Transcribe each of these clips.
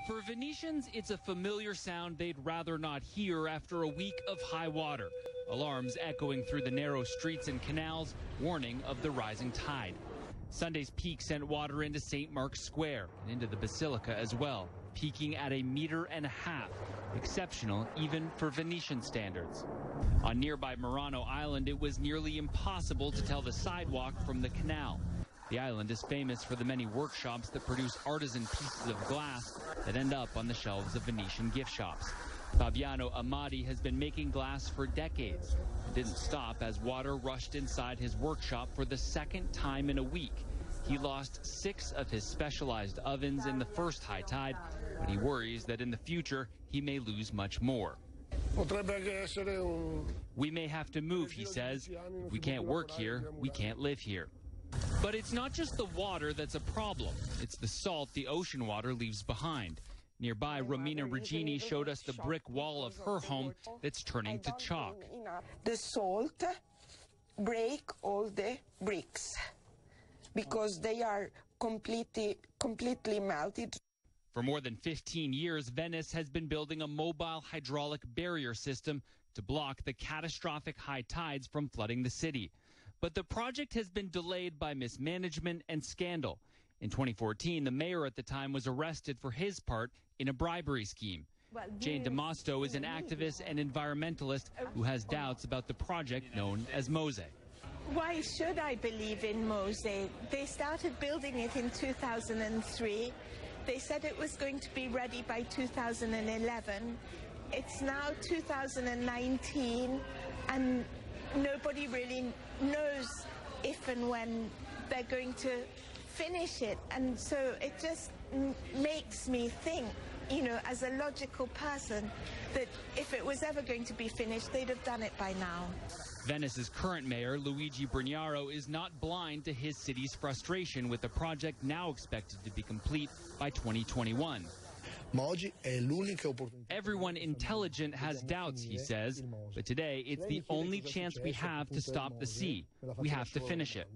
For Venetians, it's a familiar sound they'd rather not hear after a week of high water. Alarms echoing through the narrow streets and canals, warning of the rising tide. Sunday's peak sent water into St. Mark's Square and into the Basilica as well, peaking at 1.5 meters, exceptional even for Venetian standards. On nearby Murano Island, it was nearly impossible to tell the sidewalk from the canal. The island is famous for the many workshops that produce artisan pieces of glass that end up on the shelves of Venetian gift shops. Fabiano Amati has been making glass for decades. It didn't stop as water rushed inside his workshop for the second time in a week. He lost 6 of his specialized ovens in the first high tide, but he worries that in the future he may lose much more. We may have to move, he says. If we can't work here, we can't live here. But it's not just the water that's a problem. It's the salt the ocean water leaves behind. Nearby, Romina Regini showed us the brick wall of her home that's turning to chalk. The salt break all the bricks because they are completely melted. For more than 15 years, Venice has been building a mobile hydraulic barrier system to block the catastrophic high tides from flooding the city. But the project has been delayed by mismanagement and scandal. In 2014, the mayor at the time was arrested for his part in a bribery scheme. Jane DeMasto is an activist and environmentalist who has doubts about the project known as Mose. Why should I believe in Mose? They started building it in 2003. They said it was going to be ready by 2011. It's now 2019, and nobody really knows if and when they're going to finish it. And so it just makes me think, you know, as a logical person, that if it was ever going to be finished, they'd have done it by now. Venice's current mayor, Luigi Brignaro, is not blind to his city's frustration with the project now expected to be complete by 2021. Everyone intelligent has doubts, he says, but today it's the only chance we have to stop the sea. We have to finish it.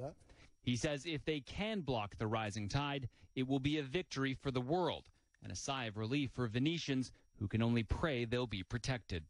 He says if they can block the rising tide, it will be a victory for the world and a sigh of relief for Venetians who can only pray they'll be protected.